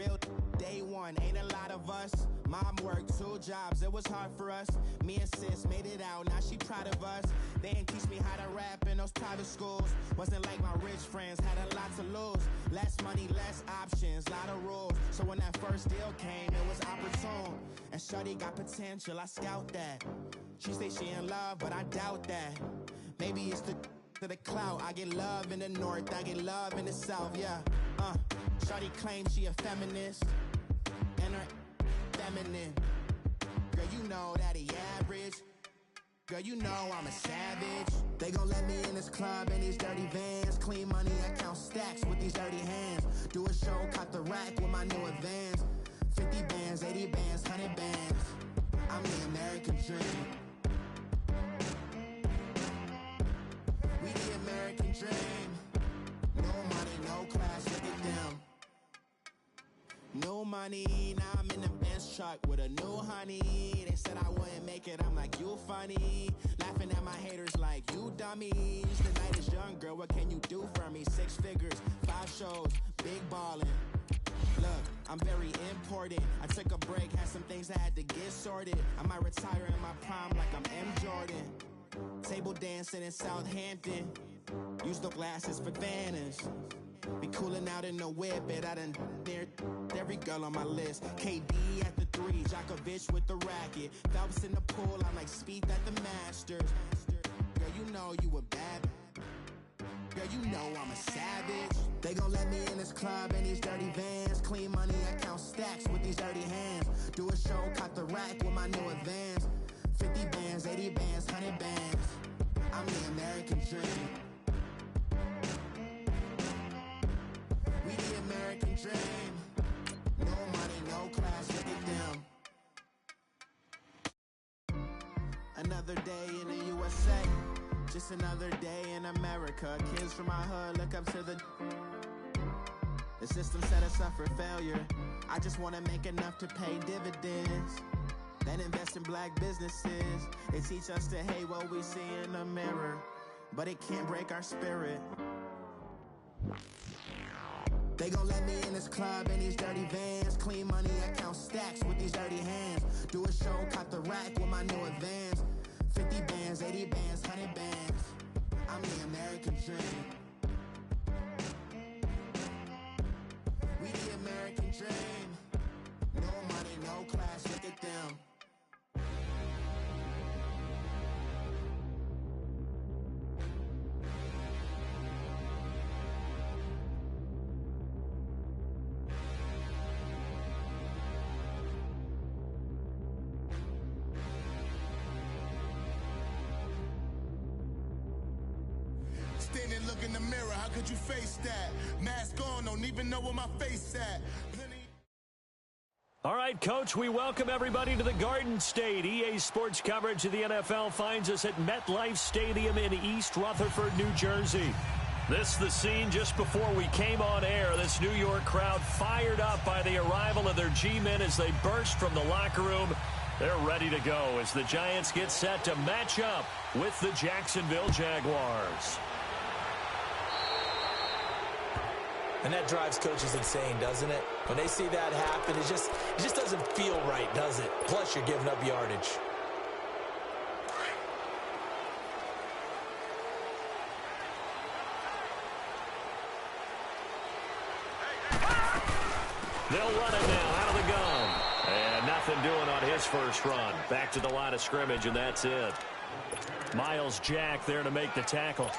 real day one. Ain't a lot of us. Mom worked 2 jobs, it was hard for us. Me and sis made it out, now she proud of us. They didn't teach me how to rap in those private schools. Wasn't like my rich friends, had a lot to lose. Less money, less options, lot of rules. So when that first deal came, it was opportune. And shorty got potential, I scout that. She say she in love, but I doubt that. Maybe it's the clout. I get love in the north, I get love in the south, yeah. Shorty claims she a feminist, and her feminine. Girl, you know that he average. Girl, you know I'm a savage. They gon' let me in this club in these dirty vans. Clean money, I count stacks with these dirty hands. Do a show, caught the rack with my new advance. 50 bands, 80 bands, 100 bands. I'm the American dream. We the American dream. No money, no class, look at them. No money, now I'm in the Benz truck with a new honey. They said I wouldn't make it, I'm like, you funny. Laughing at my haters like, you dummies. The night is young, girl, what can you do for me? 6 figures, 5 shows, big ballin'. Look, I'm very important. I took a break, had some things I had to get sorted. I might retire in my prime like I'm M. Jordan. Table dancing in Southampton. Use the glasses for Vannas. Be cooling out in the whip, but I done near every girl on my list. KD at the 3, Djokovic with the racket. Phelps in the pool, I'm like Speed at the Masters. Girl, you know you a bad. Girl, you know I'm a savage. They gon' let me in this club in these dirty vans. Clean money, I count stacks with these dirty hands. Do a show, caught the rack with my new advance. 50 bands, 80 bands, 100 bands. I'm the American dream. We the American dream. No money, no class, look at them. Another day in the USA. Just another day in America. Kids from my hood look up to the system set us up for failure. I just wanna make enough to pay dividends. Then invest in black businesses. They teach us to hate what we see in the mirror, but it can't break our spirit. They gon' let me in this club in these dirty vans. Clean money, I count stacks with these dirty hands. Do a show, caught the rack with my new advance. 50 bands, 80 bands, 100 bands. I'm the American dream. We the American dream. No money, no class, look at them. Stand and look in the mirror, how could you face that? Mask on, don't even know where my face at. All right, Coach, we welcome everybody to the Garden State. EA Sports coverage of the NFL finds us at MetLife Stadium in East Rutherford, New Jersey. This the scene just before we came on air. This New York crowd fired up by the arrival of their G-men as they burst from the locker room. They're ready to go as the Giants get set to match up with the Jacksonville Jaguars. And that drives coaches insane, doesn't it? When they see that happen, it just doesn't feel right, does it? Plus, you're giving up yardage. They'll run it now out of the gun. And nothing doing on his first run. Back to the line of scrimmage, and that's it. Miles Jack there to make the tackle.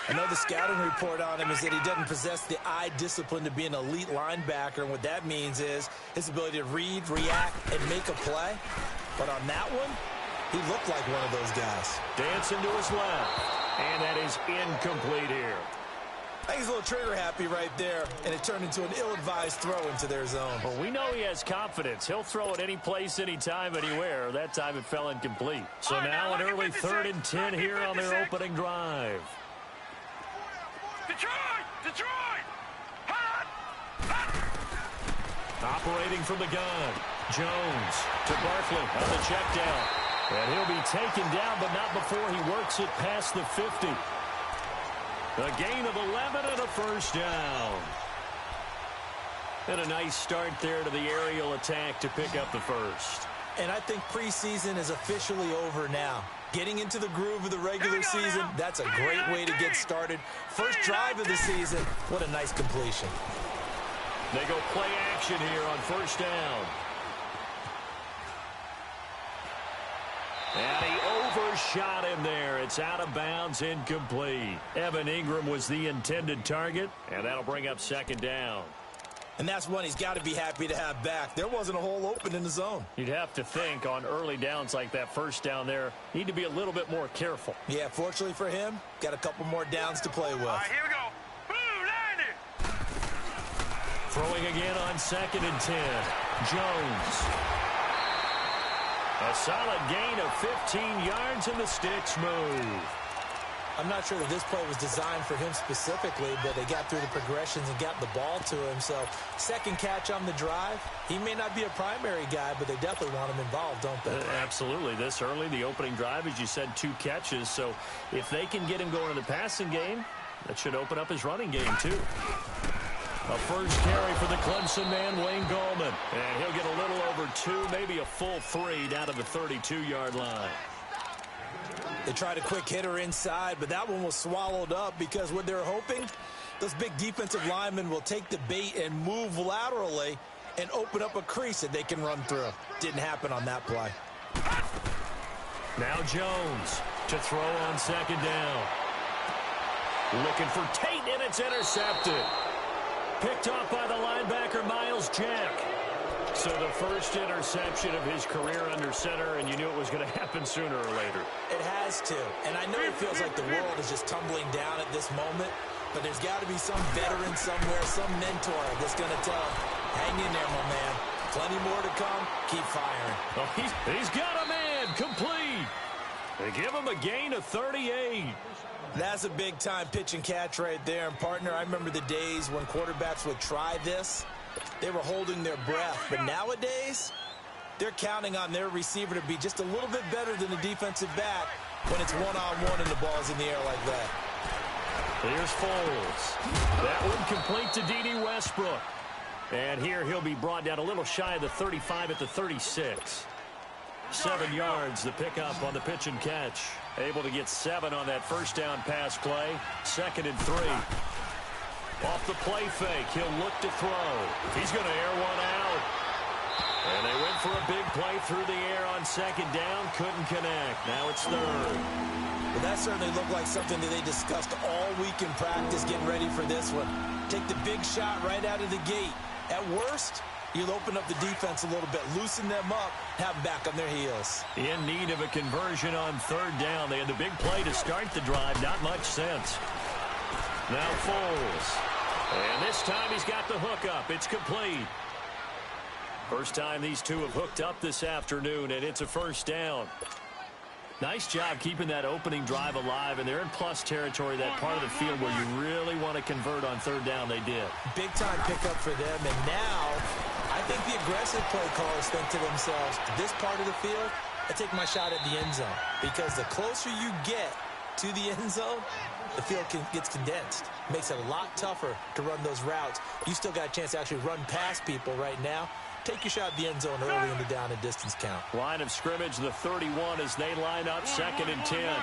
I know the scouting report on him is that he doesn't possess the eye discipline to be an elite linebacker, and what that means is his ability to read, react, and make a play. But on that one, he looked like one of those guys. Dancing to his left, and that is incomplete here. I think he's a little trigger happy right there, and it turned into an ill-advised throw into their zone. Well, we know he has confidence. He'll throw it any place, anytime, anywhere. That time it fell incomplete. So right, now an early 3rd and 10 here on their opening drive. Detroit! Hot! Operating from the gun. Jones to Barkley on the check down. And he'll be taken down, but not before he works it past the 50. A gain of 11 and a first down. And a nice start there to the aerial attack to pick up the first. And I think preseason is officially over now. Getting into the groove of the regular season, that's a great way to get started. First drive of the season, what a nice completion. They go play action here on first down. And he overshot him there. It's out of bounds, incomplete. Evan Ingram was the intended target, and that'll bring up second down. And that's one he's got to be happy to have back. There wasn't a hole open in the zone. You'd have to think on early downs like that first down there, need to be a little bit more careful. Yeah, fortunately for him, got a couple more downs to play with. All right, here we go. Boo, 90. Throwing again on 2nd and 10. Jones. A solid gain of 15 yards, and the sticks move. I'm not sure that this play was designed for him specifically, but they got through the progressions and got the ball to him. So, second catch on the drive. He may not be a primary guy, but they definitely want him involved, don't they? Absolutely. This early, the opening drive, as you said, 2 catches. So, if they can get him going in the passing game, that should open up his running game, too. A first carry for the Clemson man, Wayne Gallman. And he'll get a little over 2, maybe a full 3 down to the 32-yard line. They tried a quick hitter inside, but that one was swallowed up because what they're hoping, those big defensive linemen will take the bait and move laterally and open up a crease that they can run through. Didn't happen on that play. Now Jones to throw on 2nd down. Looking for Tate, and it's intercepted. Picked off by the linebacker, Miles Jack. So the first interception of his career under center, and you knew it was going to happen sooner or later. It has to. And I know it feels like the world is just tumbling down at this moment, but there's got to be some veteran somewhere, some mentor that's going to tell him, hang in there, my man. Plenty more to come. Keep firing. Oh, he's got a man. Complete. They give him a gain of 38. That's a big-time pitch and catch right there. And, partner, I remember the days when quarterbacks would try this. They were holding their breath. But nowadays, they're counting on their receiver to be just a little bit better than the defensive back when it's one-on-one and the ball's in the air like that. Here's Foles. That one complete to D.D. Westbrook. And here he'll be brought down a little shy of the 35 at the 36. 7 yards, the pickup on the pitch and catch. Able to get 7 on that first down pass play. 2nd and 3. Off the play fake, he'll look to throw. He's going to air one out. And they went for a big play through the air on 2nd down. Couldn't connect. Now it's 3rd. Well, that certainly looked like something that they discussed all week in practice, getting ready for this one. Take the big shot right out of the gate. At worst, you'll open up the defense a little bit, loosen them up, have them back on their heels. In need of a conversion on 3rd down. They had the big play to start the drive. Not much sense. Now Foles. And this time he's got the hook up. It's complete. First time these two have hooked up this afternoon, and it's a first down. Nice job keeping that opening drive alive, and they're in plus territory, that part of the field where you really want to convert on 3rd down. They did. Big-time pickup for them, and now I think the aggressive play callers think to themselves, this part of the field, I take my shot at the end zone, because the closer you get to the end zone, the field gets condensed. Makes it a lot tougher to run those routes. You still got a chance to actually run past people right now. Take your shot at the end zone early in the down and distance count. Line of scrimmage, the 31 as they line up 2nd and 10.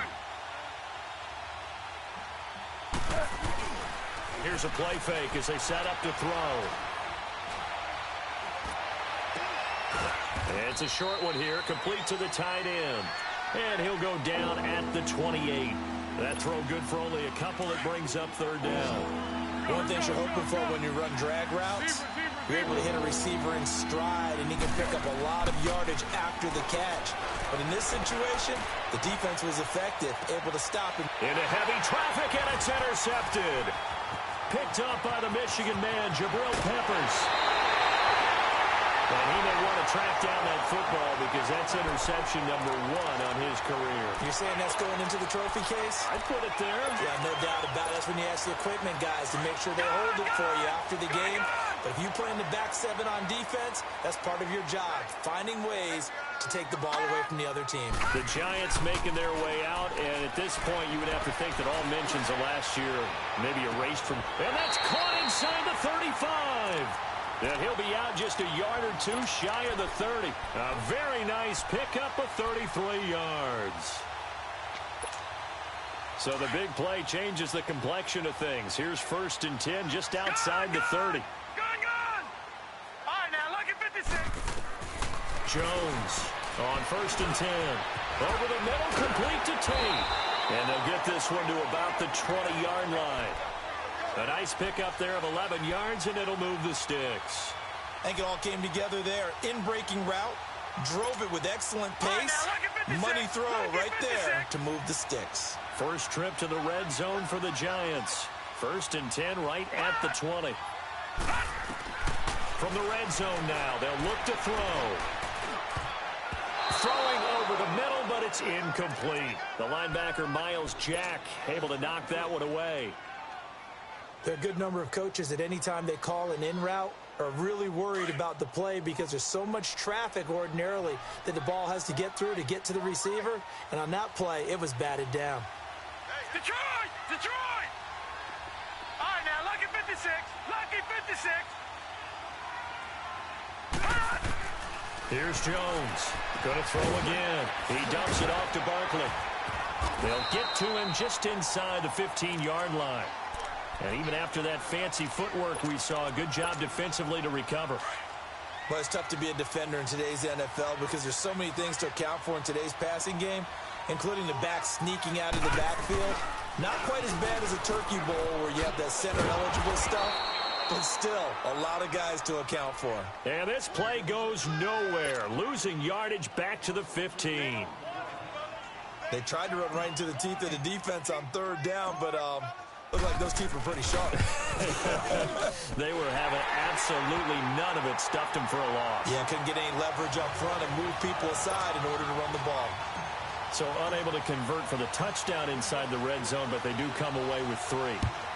Here's a play fake as they set up to throw. It's a short one here, complete to the tight end. And he'll go down at the 28. That throw good for only a couple. It brings up 3rd down. One thing you're hoping for when you run drag routes, you're able to hit a receiver in stride, and he can pick up a lot of yardage after the catch. But in this situation, the defense was effective, able to stop him. Into heavy traffic, and it's intercepted. Picked up by the Michigan man, Jabril Peppers. And he may want to track down that football because that's interception number 1 on his career. You're saying that's going into the trophy case? I'd put it there. Yeah, no doubt about it. That's when you ask the equipment guys to make sure they hold it for you after the game. But if you play in the back 7 on defense, that's part of your job, finding ways to take the ball away from the other team. The Giants making their way out, and at this point you would have to think that all mentions of last year maybe erased from. And that's caught inside the 35. And he'll be out just a yard or two shy of the 30. A very nice pickup of 33 yards. So the big play changes the complexion of things. Here's 1st and 10 just outside the 30. Gone! All right, now look at 56. Jones on 1st and 10. Over the middle, complete to Tate. And they'll get this one to about the 20-yard line. A nice pickup there of 11 yards, and it'll move the sticks. I think it all came together there. In-breaking route, drove it with excellent pace. Money throw right there to move the sticks. First trip to the red zone for the Giants. 1st and 10 right at the 20. From the red zone now, they'll look to throw. Throwing over the middle, but it's incomplete. The linebacker, Miles Jack, able to knock that one away. There are a good number of coaches at any time they call an in route are really worried about the play because there's so much traffic ordinarily that the ball has to get through to get to the receiver. And on that play, it was batted down. Detroit! Detroit! All right, now lucky 56. Lucky 56. Here's Jones. Going to throw again. He dumps it off to Barkley. They'll get to him just inside the 15-yard line. And even after that fancy footwork we saw, a good job defensively to recover. Well, it's tough to be a defender in today's NFL because there's so many things to account for in today's passing game, including the back sneaking out of the backfield. Not quite as bad as a turkey bowl where you have that center-eligible stuff, but still a lot of guys to account for. And this play goes nowhere, losing yardage back to the 15. They tried to run right into the teeth of the defense on 3rd down, but looked like those teeth were pretty sharp. They were having absolutely none of it, stuffed them for a loss. Yeah, couldn't get any leverage up front and move people aside in order to run the ball. So unable to convert for the touchdown inside the red zone, but they do come away with 3.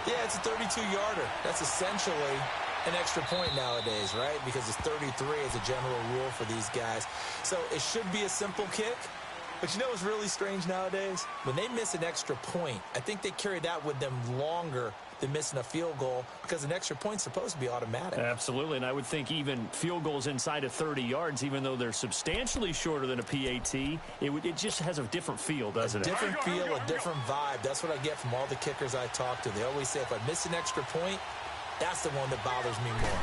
Yeah, it's a 32-yarder. That's essentially an extra point nowadays, right? Because it's 33 as a general rule for these guys. So it should be a simple kick. But you know what's really strange nowadays? When they miss an extra point, I think they carry that with them longer than missing a field goal because an extra point's supposed to be automatic. Absolutely, and I would think even field goals inside of 30 yards, even though they're substantially shorter than a PAT, it just has a different feel, doesn't it? A different feel, a different vibe. That's what I get from all the kickers I talk to. They always say if I miss an extra point, that's the one that bothers me more.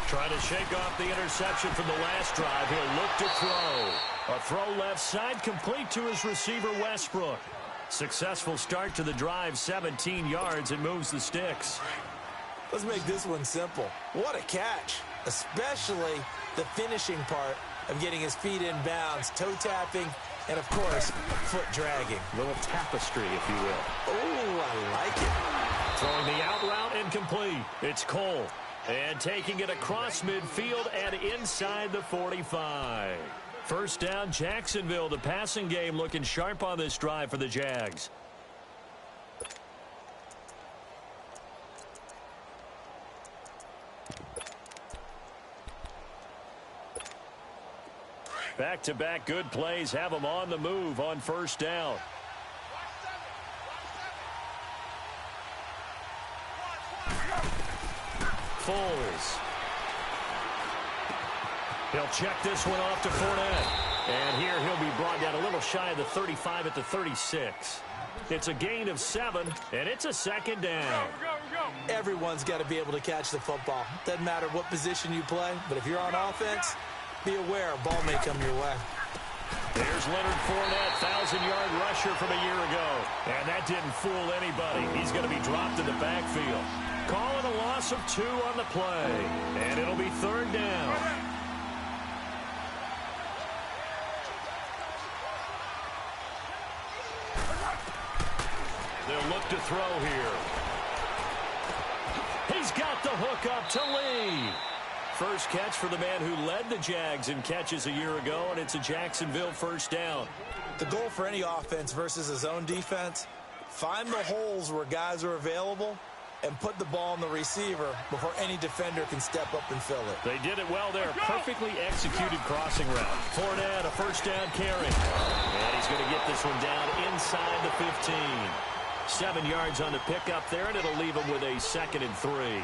Trying to shake off the interception from the last drive. He'll look to throw. A throw left side, complete to his receiver, Westbrook. Successful start to the drive, 17 yards, and moves the sticks. Let's make this one simple. What a catch, especially the finishing part of getting his feet in bounds, toe tapping, and, of course, foot dragging. A little tapestry, if you will. Oh, I like it. Throwing the out route incomplete. It's Cole. And taking it across midfield and inside the 45. First down, Jacksonville. The passing game looking sharp on this drive for the Jags. Back-to-back good plays have them on the move on first down. Foles. He'll check this one off to Fournette. And here he'll be brought down a little shy of the 35 at the 36. It's a gain of 7, and it's a second down. Everyone's got to be able to catch the football. Doesn't matter what position you play, but if you're on offense, be aware a ball may come your way. There's Leonard Fournette, 1,000-yard rusher from a year ago. And that didn't fool anybody. He's going to be dropped in the backfield. Calling a loss of 2 on the play. And it'll be third down. They'll look to throw here. He's got the hook up to Lee. First catch for the man who led the Jags in catches a year ago, and it's a Jacksonville first down. The goal for any offense versus a zone defense, find the holes where guys are available and put the ball on the receiver before any defender can step up and fill it. They did it well there. Perfectly executed crossing route. Fournette, a first down carry. And he's going to get this one down inside the 15. 7 yards on the pickup there, and it'll leave him with a 2nd and 3.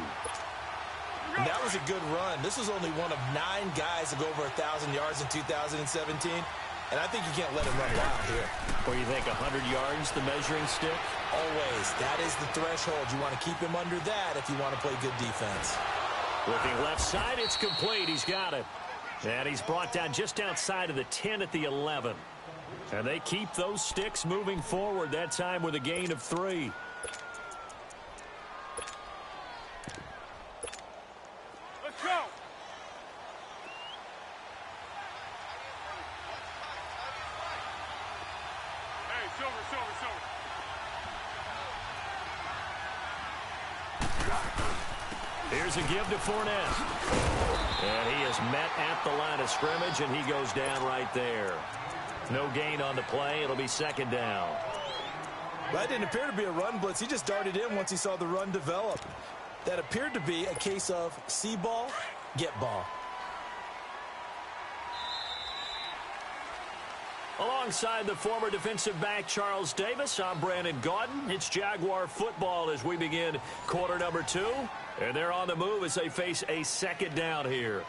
And that was a good run. This was only one of 9 guys to go over 1,000 yards in 2017. And I think you can't let him run wild here. Or you think 100 yards, the measuring stick? Always. That is the threshold. You want to keep him under that if you want to play good defense. Looking left side, it's complete. He's got it. And he's brought down just outside of the 10 at the 11. And they keep those sticks moving forward, that time with a gain of 3. Let's go. Hey, Silver. Here's a give to Fournette. And he is met at the line of scrimmage, and he goes down right there. No gain on the play. It'll be second down. That didn't appear to be a run blitz. He just darted in once he saw the run develop. That appeared to be a case of see ball, get ball. Alongside the former defensive back Charles Davis, I'm Brandon Gaudin. It's Jaguar football as we begin quarter number 2. And they're on the move as they face a second down here.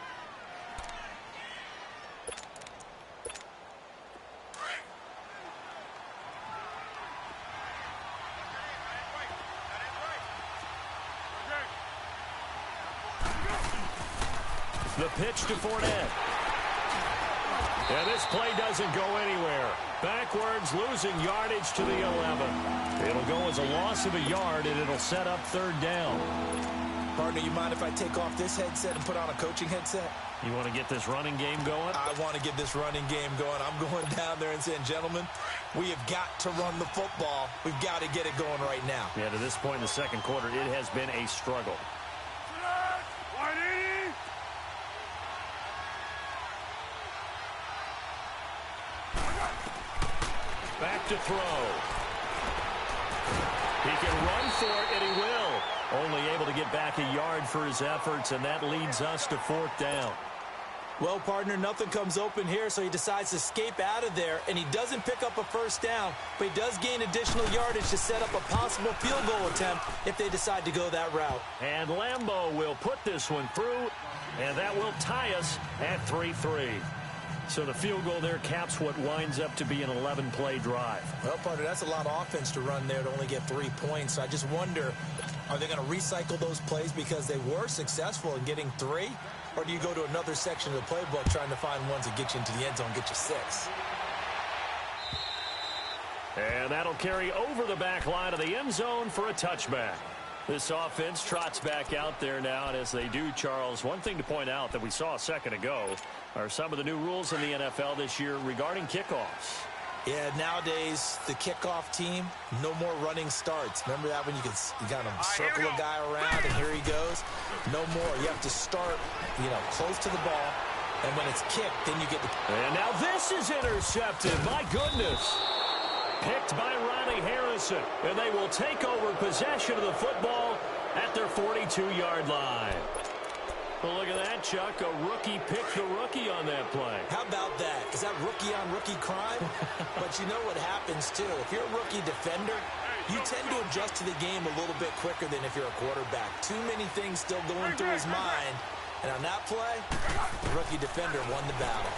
The pitch to Fournette. And this play doesn't go anywhere. Backwards, losing yardage to the 11. It'll go as a loss of a yard, and it'll set up third down. Partner, you mind if I take off this headset and put on a coaching headset? You want to get this running game going? I want to get this running game going. I'm going down there and saying, gentlemen, we have got to run the football. We've got to get it going right now. Yeah, to this point in the second quarter, it has been a struggle. 180. Back to throw. He can run for it, and he will. Only able to get back a yard for his efforts, and that leads us to fourth down. Well, partner, nothing comes open here, so he decides to escape out of there, and he doesn't pick up a first down, but he does gain additional yardage to set up a possible field goal attempt if they decide to go that route. And Lambeau will put this one through, and that will tie us at 3-3. So the field goal there caps what winds up to be an 11-play drive. Well, partner, that's a lot of offense to run there to only get 3 points. So I just wonder, are they going to recycle those plays because they were successful in getting 3? Or do you go to another section of the playbook trying to find ones that get you into the end zone, get you 6? And that'll carry over the back line of the end zone for a touchback. This offense trots back out there now, and as they do, Charles, one thing to point out that we saw a second ago are some of the new rules in the NFL this year regarding kickoffs. Yeah, nowadays, the kickoff team, no more running starts. Remember that when you kind of circle a guy around, and here he goes? No more. You have to start, close to the ball, and when it's kicked, then you get the... And now this is intercepted. My goodness. Picked by Riley Harrison, and they will take over possession of the football at their 42-yard line. Well, look at that, Chuck. A rookie picked the rookie on that play. How about that? Is that rookie-on-rookie crime? But you know what happens, too. If you're a rookie defender, you tend to adjust to the game a little bit quicker than if you're a quarterback. Too many things still going through his mind. And on that play, the rookie defender won the battle.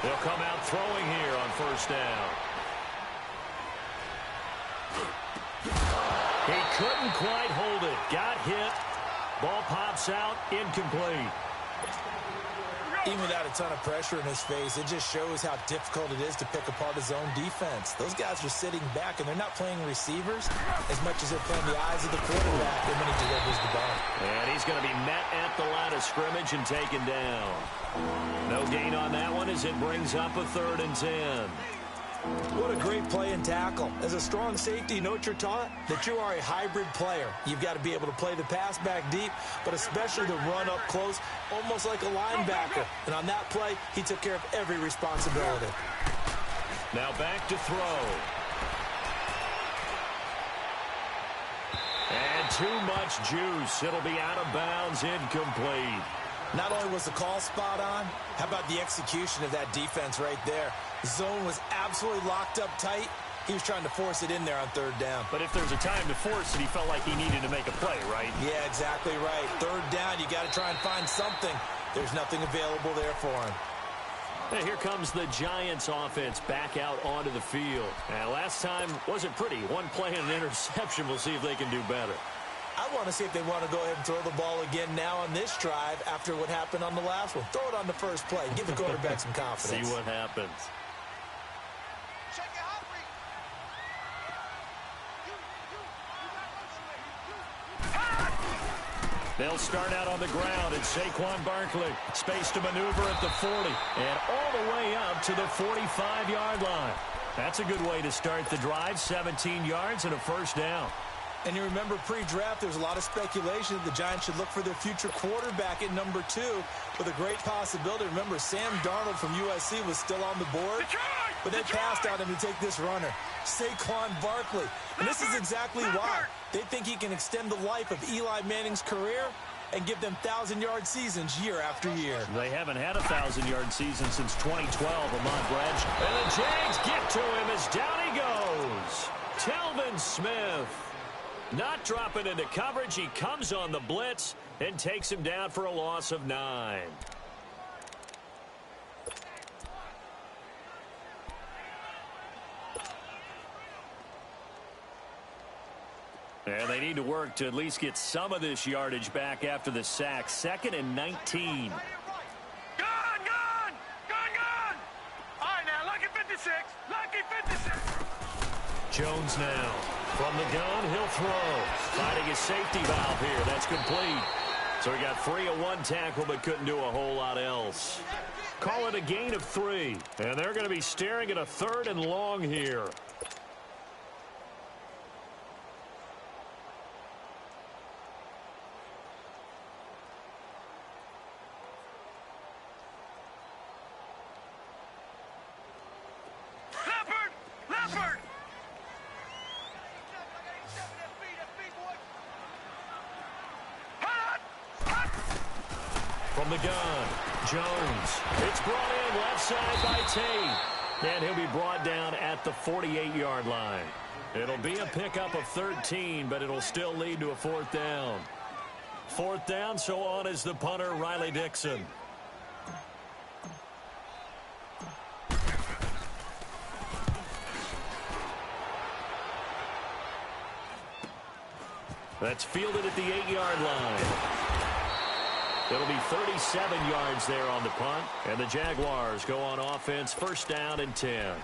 They'll come out throwing here on first down. He couldn't quite hold it. Got hit. Ball pops out. Incomplete. Even without a ton of pressure in his face, it just shows how difficult it is to pick apart his own defense. Those guys are sitting back, and they're not playing receivers as much as they're playing the eyes of the quarterback when he delivers the ball. And he's going to be met at the line of scrimmage and taken down. No gain on that one as it brings up a 3rd and 10. What a great play and tackle. As a strong safety, you know what you're taught? That you are a hybrid player. You've got to be able to play the pass back deep, but especially the run up close, almost like a linebacker. And on that play, he took care of every responsibility. Now back to throw. And too much juice. It'll be out of bounds, incomplete. Not only was the call spot on, how about the execution of that defense right there? The zone was absolutely locked up tight, He was trying to force it in there on third down. But if there's a time to force it, he felt like he needed to make a play, right? Yeah, exactly right. Third down, you got to try and find something. There's nothing available there for him. And here comes the Giants offense back out onto the field. And last time wasn't pretty. One play and an interception. We'll see if they can do better. I want to see if they want to go ahead and throw the ball again now on this drive after what happened on the last one. Throw it on the first play. Give the quarterback some confidence. See what happens. They'll start out on the ground, and Saquon Barkley space to maneuver at the 40 and all the way up to the 45-yard line. That's a good way to start the drive, 17 yards and a first down. And you remember pre-draft, there's a lot of speculation that the Giants should look for their future quarterback at number 2 with a great possibility. Remember, Sam Darnold from USC was still on the board, but they passed on him to take this runner, Saquon Barkley. And this is exactly why. They think he can extend the life of Eli Manning's career and give them 1,000-yard seasons year after year. They haven't had a 1,000-yard season since 2012, Ahmad Bradge. And the Jags get to him as down he goes. Telvin Smith. Not dropping into coverage. He comes on the blitz and takes him down for a loss of 9. And they need to work to at least get some of this yardage back after the sack. 2nd and 19. Gone! All right, now, lucky 56. Lucky 56. Jones now. From the gun, he'll throw. Finding his safety valve here. That's complete. So he got free of one tackle, but couldn't do a whole lot else. Call it a gain of 3. And they're going to be staring at a 3rd and long here. Leopard! From the gun, Jones. It's brought in left side by Tate. And he'll be brought down at the 48-yard line. It'll be a pickup of 13, but it'll still lead to a 4th down. 4th down, so on is the punter, Riley Dixon. That's fielded at the 8-yard line. It'll be 37 yards there on the punt, and the Jaguars go on offense, 1st down and 10.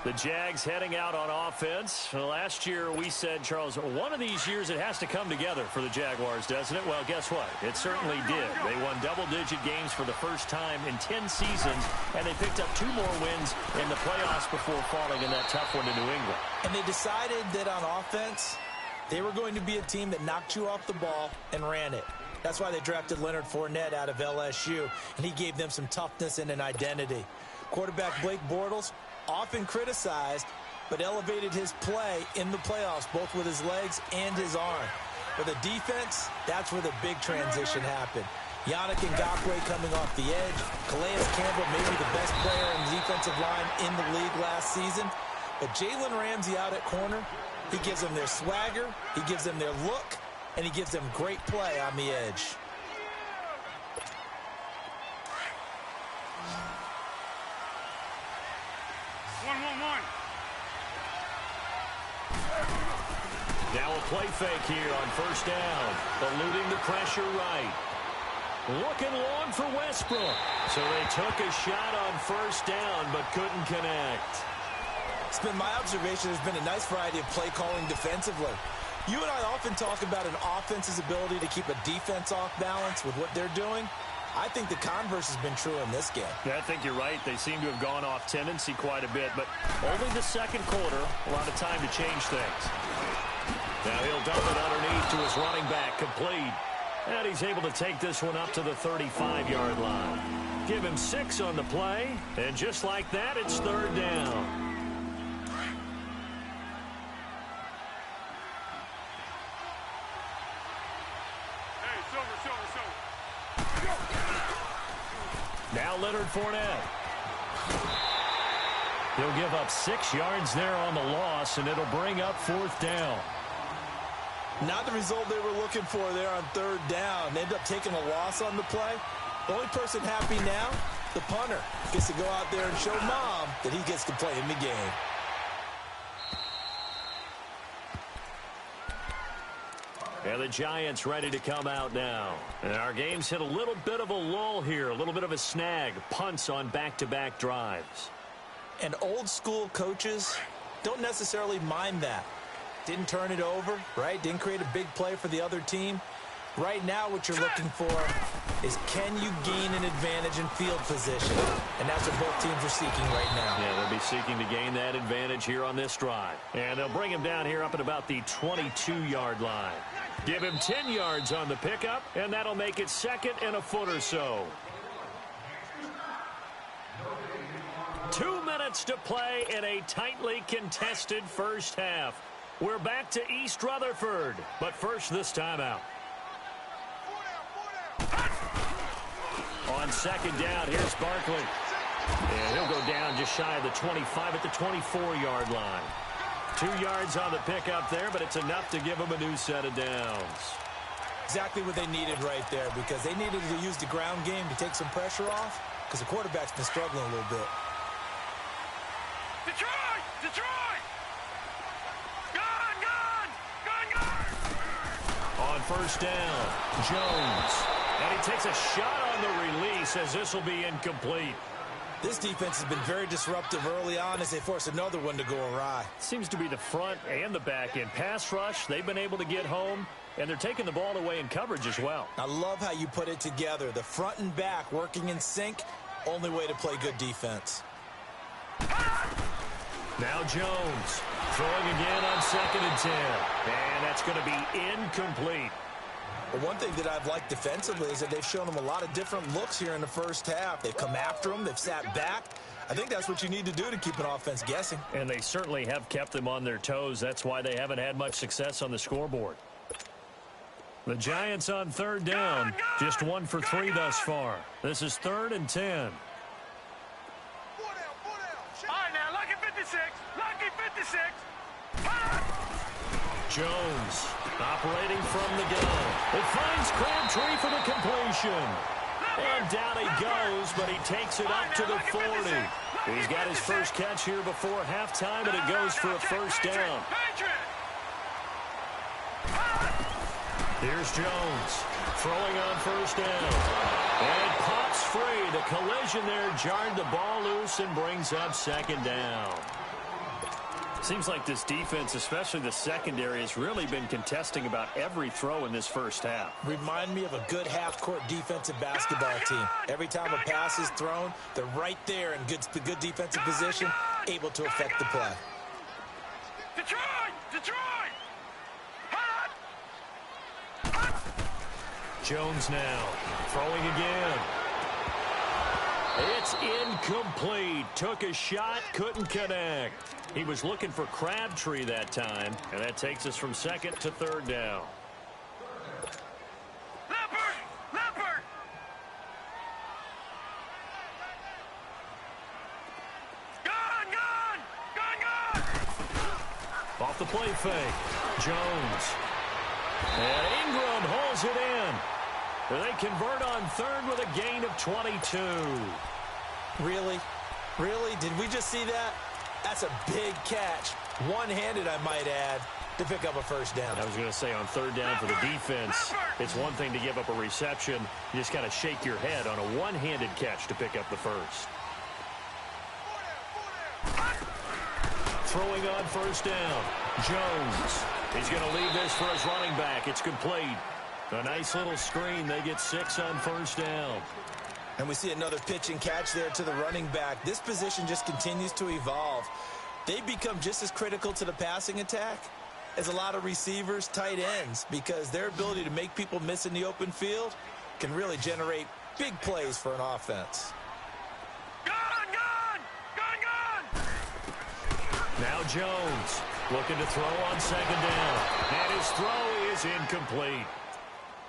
The Jags heading out on offense. Last year we said, Charles, one of these years it has to come together for the Jaguars, doesn't it? Well, guess what? It certainly did. They won double-digit games for the first time in 10 seasons, and they picked up 2 more wins in the playoffs before falling in that tough one to New England. And they decided that on offense, they were going to be a team that knocked you off the ball and ran it. That's why they drafted Leonard Fournette out of LSU, and he gave them some toughness and an identity. Quarterback Blake Bortles, often criticized, but elevated his play in the playoffs, both with his legs and his arm. For the defense, that's where the big transition happened. Yannick Ngakoue coming off the edge. Calais Campbell, maybe the best player in the defensive line in the league last season. But Jalen Ramsey out at corner, he gives them their swagger, he gives them their look, and he gives them great play on the edge. Now a play fake here on 1st down. Eluding the pressure right. Looking long for Westbrook. So they took a shot on 1st down, but couldn't connect. It's been my observation there's been a nice variety of play calling defensively. You and I often talk about an offense's ability to keep a defense off balance with what they're doing. I think the converse has been true in this game. Yeah, I think you're right. They seem to have gone off tendency quite a bit, but only the 2nd quarter, a lot of time to change things. Now he'll dump it underneath to his running back, complete. And he's able to take this one up to the 35-yard line. Give him 6 on the play, and just like that, it's 3rd down. Now Leonard Fournette. He'll give up 6 yards there on the loss, and it'll bring up 4th down. Not the result they were looking for there on 3rd down. They end up taking a loss on the play. The only person happy now, the punter, gets to go out there and show Mom that he gets to play in the game. And the Giants ready to come out now. And our game's hit a little bit of a lull here, a little bit of a snag. Punts on back-to-back drives. And old-school coaches don't necessarily mind that. Didn't turn it over, right? Didn't create a big play for the other team. Right now what you're looking for is, can you gain an advantage in field position? And that's what both teams are seeking right now. Yeah, they'll be seeking to gain that advantage here on this drive. And they'll bring him down here up at about the 22-yard line. Give him 10 yards on the pickup, and that'll make it 2nd and a foot or so. 2 minutes to play in a tightly contested first half. We're back to East Rutherford, but first this timeout. On 2nd down, here's Barkley. And he'll go down just shy of the 25 at the 24-yard line. 2 yards on the pickup there, but it's enough to give them a new set of downs. Exactly what they needed right there, because they needed to use the ground game to take some pressure off, because the quarterback's been struggling a little bit. Detroit! Detroit! Gun! Gun! Gun! Gun! On 1st down, Jones. And he takes a shot on the release as this will be incomplete. This defense has been very disruptive early on as they force another one to go awry. Seems to be the front and the back end. Pass rush, they've been able to get home, and they're taking the ball away in coverage as well. I love how you put it together. The front and back working in sync, only way to play good defense. Now Jones throwing again on 2nd and 10. And that's going to be incomplete. Well, one thing that I've liked defensively is that they've shown them a lot of different looks here in the first half. They've come after them. They've sat back. I think that's what you need to do to keep an offense guessing. And they certainly have kept them on their toes. That's why they haven't had much success on the scoreboard. The Giants on 3rd down. Just 1 for 3 thus far. This is 3rd and 10. All right, now, lucky 56. Lucky 56. Jones operating from the gun. It finds Crabtree for the completion. And down he goes, but he takes it up to the 40. He's got his first catch here before halftime, and it goes for a 1st down. Here's Jones throwing on 1st down. And it pops free. The collision there jarred the ball loose and brings up 2nd down. Seems like this defense, especially the secondary, has really been contesting about every throw in this first half. Remind me of a good half-court defensive basketball team. Every time a pass is thrown, they're right there in good defensive position, able to affect the play. Detroit! Detroit! Jones now throwing again. It's incomplete. Took a shot, couldn't connect. He was looking for Crabtree that time, and that takes us from 2nd to 3rd down. Leopard! Leopard! Gun! Gun! Gun! Gun! Off the play fake. Jones. And Ingram holds it in. They convert on 3rd with a gain of 22. Really? Really? Did we just see that? That's a big catch. One-handed, I might add, to pick up a 1st down. I was going to say on 3rd down for the defense, it's one thing to give up a reception. You just kind of shake your head on a one-handed catch to pick up the 1st. Throwing on 1st down. Jones. He's going to leave this for his running back. It's complete. A nice little screen. They get 6 on 1st down. And we see another pitch and catch there to the running back. This position just continues to evolve. They become just as critical to the passing attack as a lot of receivers, tight ends, because their ability to make people miss in the open field can really generate big plays for an offense. Gun! Gun! Gun! Gun! Now Jones looking to throw on 2nd down. And his throw is incomplete.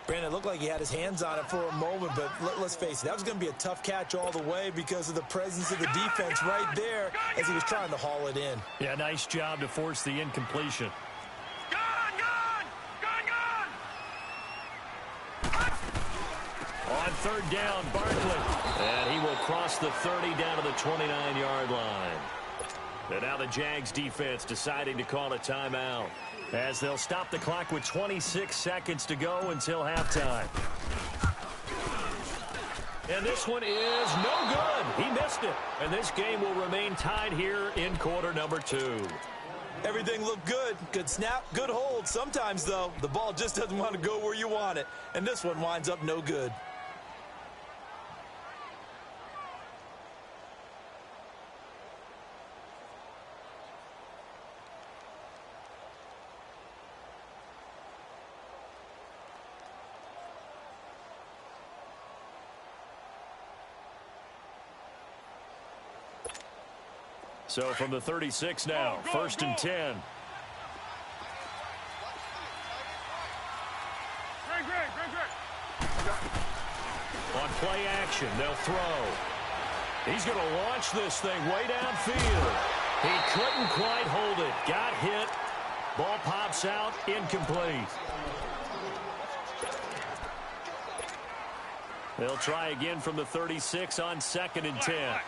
Brandon, it looked like he had his hands on it for a moment, but let's face it, that was going to be a tough catch all the way because of the presence of the defense right there as he was trying to haul it in. Yeah, nice job to force the incompletion. On third down, Barkley. And he will cross the 30 down to the 29-yard line. And now the Jags defense deciding to call a timeout, as they'll stop the clock with 26 seconds to go until halftime. And this one is no good. He missed it. And this game will remain tied here in quarter number 2. Everything looked good. Good snap, good hold. Sometimes, though, the ball just doesn't want to go where you want it. And this one winds up no good. So from the 36 now, first and 10. On play action, they'll throw. He's going to launch this thing way downfield. He couldn't quite hold it. Got hit. Ball pops out, incomplete. They'll try again from the 36 on second and 10.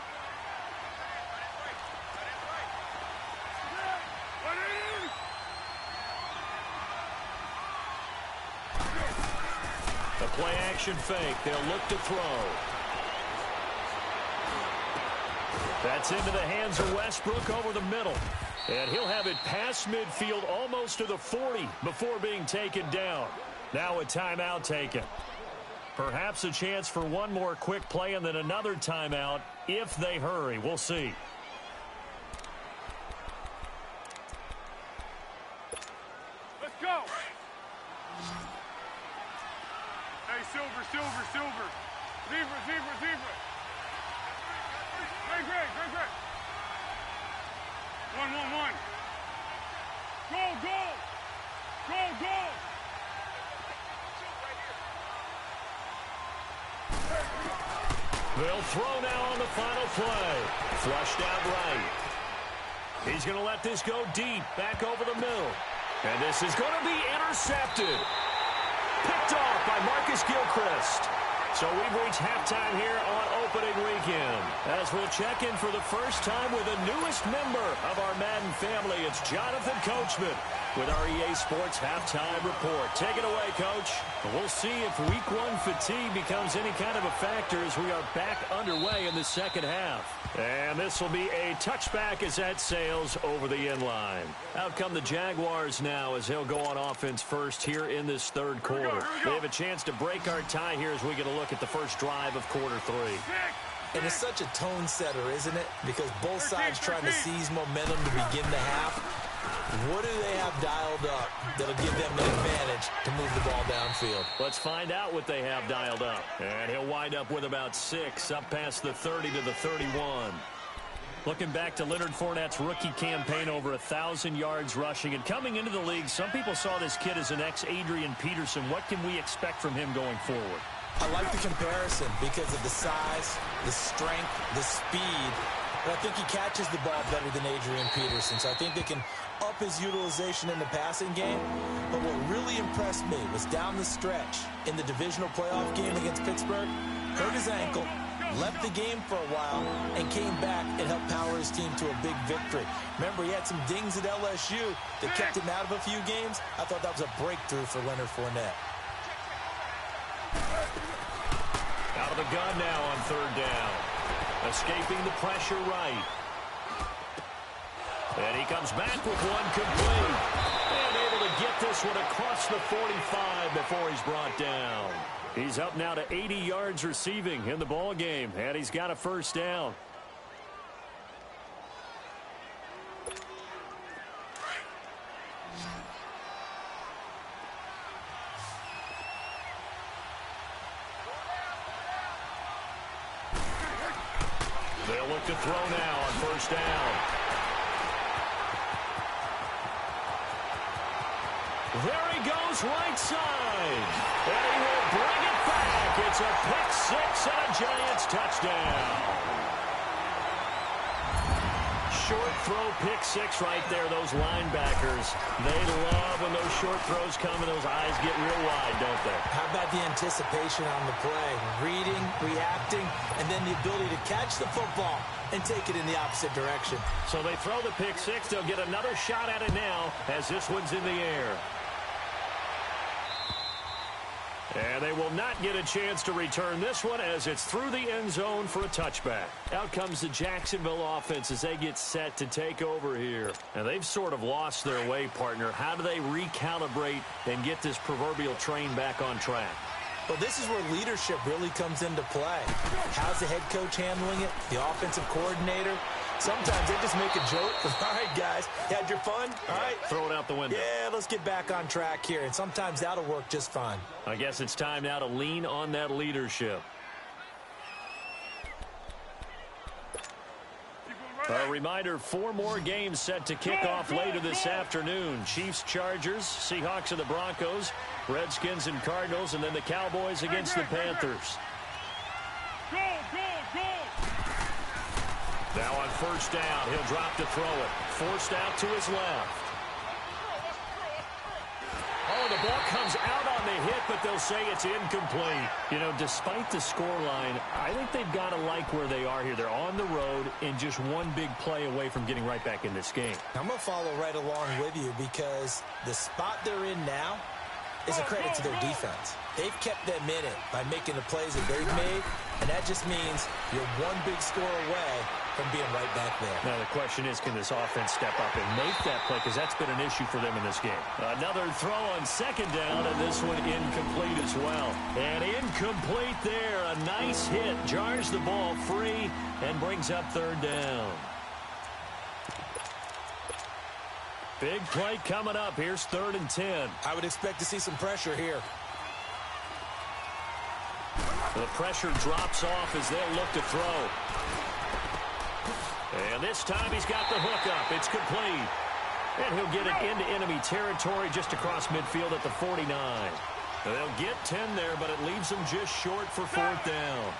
Play-action fake. They'll look to throw. That's into the hands of Westbrook over the middle. And he'll have it past midfield almost to the 40 before being taken down. Now a timeout taken. Perhaps a chance for one more quick play and then another timeout if they hurry. We'll see. Let's go. Silver. Zebra. Great. 1. Goal. They'll throw now on the final play. Flushed out right. He's going to let this go deep, back over the middle. And this is going to be intercepted. Picked off by Marcus Gilchrist. So we've reached halftime here on opening weekend, as we'll check in for the first time with the newest member of our Madden family. It's Jonathan Coachman with our EA Sports Halftime Report. Take it away, Coach. We'll see if Week 1 fatigue becomes any kind of a factor as we are back underway in the second half. And this will be a touchback as that sails over the end line. Out come the Jaguars now as they'll go on offense first here in this third quarter. They have a chance to break our tie here as we get a look at the first drive of quarter 3. And it's such a tone setter, isn't it? Because both sides trying to seize momentum to begin the half. What do they have dialed up that'll give them an advantage to move the ball downfield? Let's find out what they have dialed up. And he'll wind up with about 6, up past the 30 to the 31. Looking back to Leonard Fournette's rookie campaign, over 1,000 yards rushing. And coming into the league, some people saw this kid as an ex-Adrian Peterson. What can we expect from him going forward? I like the comparison because of the size, the strength, the speed. But I think he catches the ball better than Adrian Peterson. So I think they can up his utilization in the passing game. But what really impressed me was down the stretch in the divisional playoff game against Pittsburgh. Hurt his ankle, left the game for a while, and came back and helped power his team to a big victory. Remember, he had some dings at LSU that kept him out of a few games. I thought that was a breakthrough for Leonard Fournette. Out of the gun now on third down. Escaping the pressure right. And he comes back with one complete. And able to get this one across the 45 before he's brought down. He's up now to 80 yards receiving in the ball game, and he's got a first down. They'll look to throw now on first down. There he goes right side. And he will bring it back. It's a pick six and a Giants touchdown. Short throw pick six right there. Those linebackers, they love when those short throws come and those eyes get real wide, don't they? How about the anticipation on the play? Reading, reacting, and then the ability to catch the football and take it in the opposite direction. So they throw the pick six. They'll get another shot at it now as this one's in the air. And they will not get a chance to return this one as it's through the end zone for a touchback. Out comes the Jacksonville offense as they get set to take over here. And they've sort of lost their way, partner. How do they recalibrate and get this proverbial train back on track? Well, this is where leadership really comes into play. How's the head coach handling it? The offensive coordinator? Sometimes they just make a joke. All right, guys, you had your fun? All right. Throw it out the window. Yeah, let's get back on track here. And sometimes that'll work just fine. I guess it's time now to lean on that leadership. A reminder, 4 more games set to kick off later this afternoon. Chiefs, Chargers, Seahawks and the Broncos, Redskins and Cardinals, and then the Cowboys against the Panthers. Now on first down, he'll drop to throw it. Forced out to his left. Oh, the ball comes out on the hit, but they'll say it's incomplete. You know, despite the scoreline, I think they've got to like where they are here. They're on the road and just one big play away from getting right back in this game. I'm going to follow right along with you because the spot they're in now is a credit to their defense. They've kept them in it by making the plays that they've made, and that just means you're one big score away from being right back there. Now the question is, can this offense step up and make that play? Because that's been an issue for them in this game. Another throw on second down, and this one incomplete as well. And incomplete there. A nice hit. Jars the ball free and brings up third down. Big play coming up. Here's 3rd and 10. I would expect to see some pressure here. The pressure drops off as they'll look to throw. And this time he's got the hook up. It's complete. And he'll get it into enemy territory just across midfield at the 49. They'll get 10 there, but it leaves them just short for 4th down.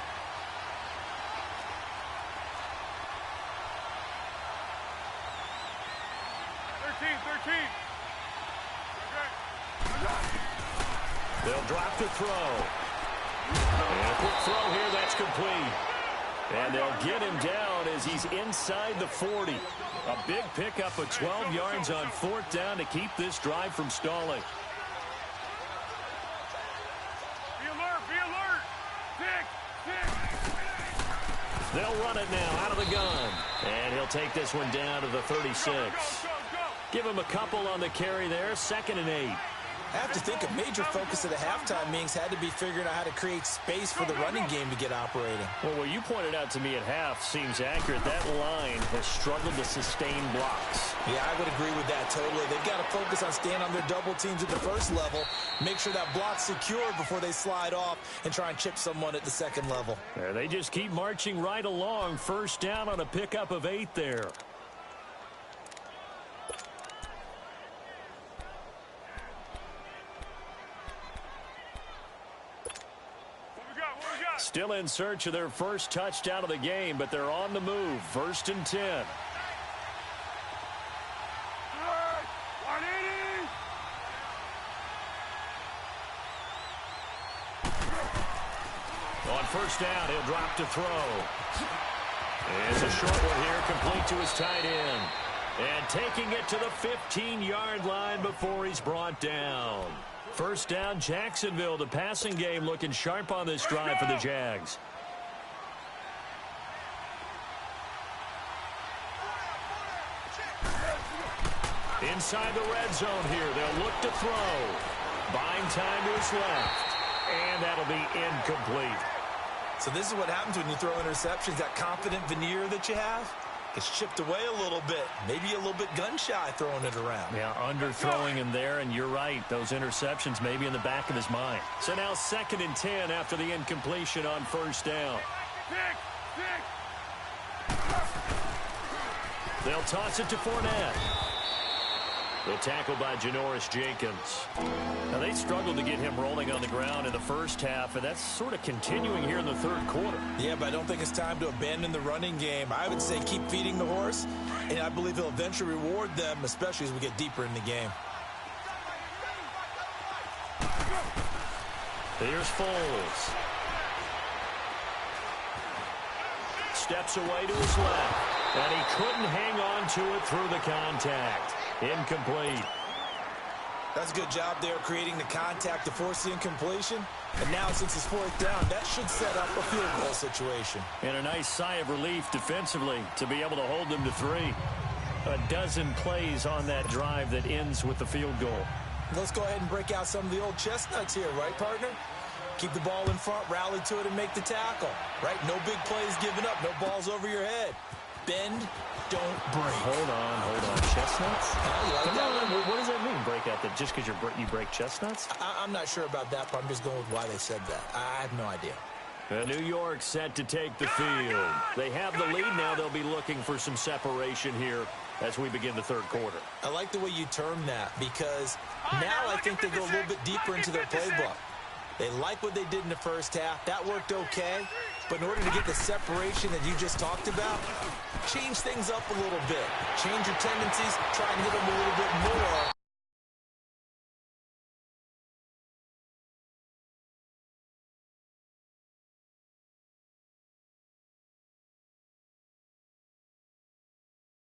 They'll drop the throw. And a quick throw here, that's complete. And they'll get him down as he's inside the 40. A big pickup of 12 yards on 4th down to keep this drive from stalling. Be alert, be alert. Six. They'll run it now out of the gun. And he'll take this one down to the 36. Go. Give him a couple on the carry there, 2nd and 8. I have to think a major focus of the halftime meetings had to be figuring out how to create space for the running game to get operating. Well, what you pointed out to me at half seems accurate. That line has struggled to sustain blocks. Yeah, I would agree with that totally. They've got to focus on staying on their double teams at the first level, make sure that block's secured before they slide off and try and chip someone at the 2nd level. There, they just keep marching right along. First down on a pickup of 8 there. Still in search of their first touchdown of the game, but they're on the move. 1st and 10. On first down, he'll drop to throw. It's a short one here, complete to his tight end. And taking it to the 15-yard line before he's brought down. First down, Jacksonville. The passing game looking sharp on this drive for the Jags. Inside the red zone here. They'll look to throw. Buying time to his left. And that'll be incomplete. So this is what happens when you throw interceptions. That confident veneer that you have gets chipped away a little bit. Maybe a little bit gun-shy throwing it around. Yeah, underthrowing him there, and you're right. Those interceptions may be in the back of his mind. So now 2nd and 10 after the incompletion on first down. They'll toss it to Fournette. The tackle by Janoris Jenkins. Now, they struggled to get him rolling on the ground in the first half, and that's sort of continuing here in the third quarter. Yeah, but I don't think it's time to abandon the running game. I would say keep feeding the horse, and I believe he'll eventually reward them, especially as we get deeper in the game. Here's Foles. Steps away to his left, and he couldn't hang on to it through the contact. Incomplete. That's a good job there creating the contact to force the incompletion. And now, since it's fourth down, that should set up a field goal situation. And a nice sigh of relief defensively to be able to hold them to 3. A dozen plays on that drive that ends with the field goal. Let's go ahead and break out some of the old chestnuts here, right, partner? Keep the ball in front, rally to it, and make the tackle, right? No big plays given up, no balls over your head. Bend, don't break. Hold on. Chestnuts? You like Come that on, one? what does that mean, break out? That just because you break chestnuts? I'm not sure about that, but I'm just going with why they said that. I have no idea. New York set to take the field. They have the lead now. They'll be looking for some separation here as we begin the third quarter. I like the way you term that because now I think they go a little bit deeper into their playbook. They like what they did in the first half. That worked okay. But in order to get the separation that you just talked about, change things up a little bit. Change your tendencies, try and hit them a little bit more